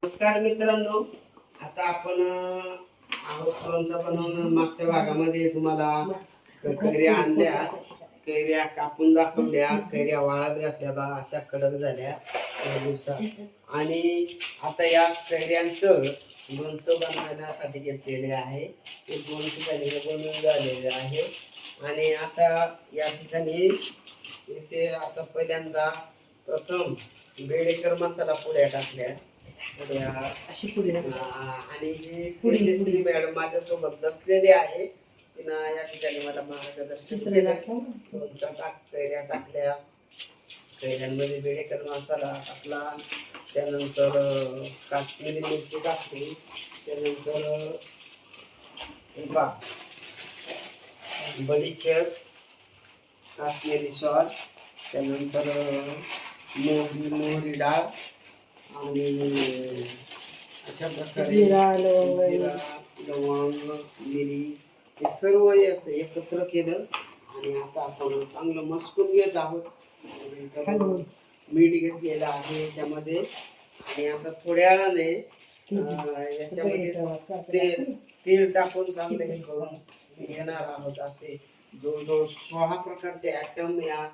नमस्कार मित्रांनो, आता आपण आहोत लोणचं बनवून मागच्या भागामध्ये तुम्हाला कैऱ्या आणल्या, कैऱ्या कापून दाखवल्या, कैऱ्या वाळत घातल्या बा अशा कडक झाल्या दिवसात. आणि आता या कैऱ्यांचं लोणचं बनवण्यासाठी घेतलेले आहे. ते 2 ठिकाणी बनवून झालेले आहे. आणि आता या ठिकाणी इथे आता पहिल्यांदा प्रथम बेडेकर मसाला पुड्या टाकल्या अशी पुढे आणि ही तेजस्वी मॅडम माझ्यासोबत बसलेले आहे. तिनं या ठिकाणी मला मार्गदर्शन केलं. कैऱ्या टाकल्या, कैऱ्यांमध्ये बेडेकर मसाला टाकला, त्यानंतर काश्मीरी मिरची टाकली, त्यानंतर बडीशेप, काश्मीरी सॉस, त्यानंतर मोहरी डाळ आणि अशा प्रकारे लवंग मिरी हे सर्व याचं एकत्र केलं. आणि आता आपण चांगलं मस्कून घेत आहोत. मीठ घेतलेलं आहे त्यामध्ये. आणि आता थोड्या वेळाने याच्यामध्ये तेल टाकून चांगले हे करून घेणार आहोत. असे जवळजवळ 6 प्रकारचे ॲटम या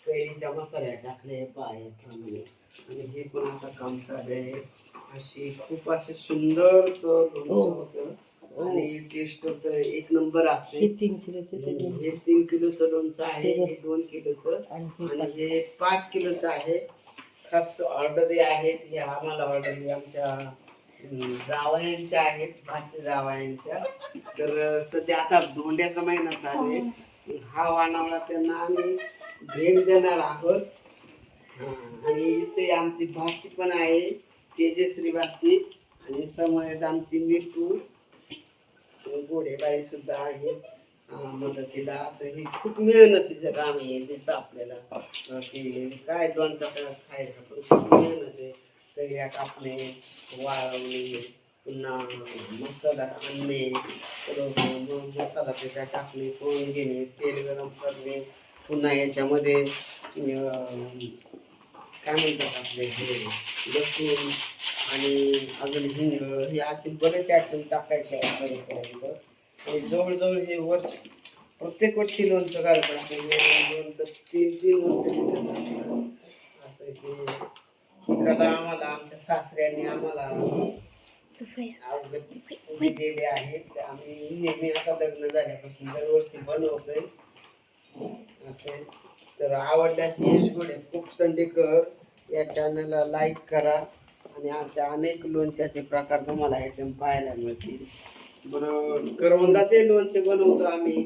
कैरीच्या मसाल्या टाकले पायाप्रमाणे. आणि हे पण आता काम चालू आहे. अशी खूप असे सुंदर लोणचं होतं आणि टेस्ट तर एक नंबर असते. हे 3 किलोचं लोणचं आहे, हे 2 किलोचं आणि हे 5 किलोचं आहे. खास ऑर्डरी आहेत. हे आम्हाला ऑर्डरी आमच्या जावयांच्या आहेत, भाचे जावयांच्या. तर सध्या आता धोंड्याचा महिना चालू आहे. हा वाणावळा त्यांना आम्ही भेट देणार आहोत. आणि इथे आमची भाची पण आहे, तेजश्री भाची. आणि समोर आमची मिरकू गोडेबाई सुद्धा आहे मदतीला. असं हे खूप मेहनतीचं काम आहे. दिसतं आपल्याला की काय दोनचा खायचं, पण खूप मेहनत आहे. कैऱ्या कापणे, वाळवणे, पुन्हा मसाला आणणे, मसाला त्याच्यात टाकणे, पोळून घेणे, तेल गरम करणे, पुन्हा याच्यामध्ये काय म्हणतात आपले हे लसूण आणि अजून हिंग, हे असे बरेच आयटम टाकायचे आहे. आणि जवळजवळ हे वर्ष प्रत्येक वर्षी लोणचं काढत असते. लोणचं 3 वर्ष असं की कला आम्हाला आमच्या सासऱ्यांनी आम्हाला अवगत दिलेले आहेत. आम्ही नेहमी आता लग्न झाल्यापासून दरवर्षी बनवतोय असे. तर आवडल्यास यश गोडे खूप संडेकर या चॅनलला लाईक करा. आणि असे अनेक लोणच्याचे प्रकार तुम्हाला आयटम पाहायला मिळतील. बरं, करवंदाचे लोणचे बनवतो आम्ही.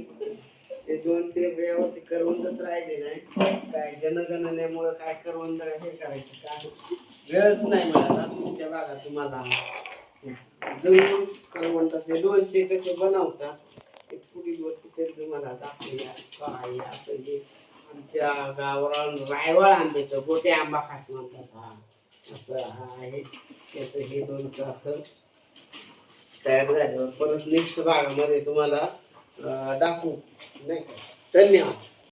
ते लोणचे यावर्षी करवंदच राहिले नाही. काय जनगणनेमुळं काय करवंद हे करायचं काय वेळच नाही मिळाला. तुमच्या भागात तुम्हाला जरूर करवंदाचे लोणचे कसे बनवतात ते पुढील वर्षी तरी तुम्हाला दाखवूया. काय असं हे आमच्या गावाला रायवळ आंब्याचं गोटे आंबा खास म्हणतात. असं आहे त्याचं हे लोणचं. असं तयार झाल्यावर परत नेक्स्ट भागामध्ये तुम्हाला दाखवू नाही का. धन्यवाद.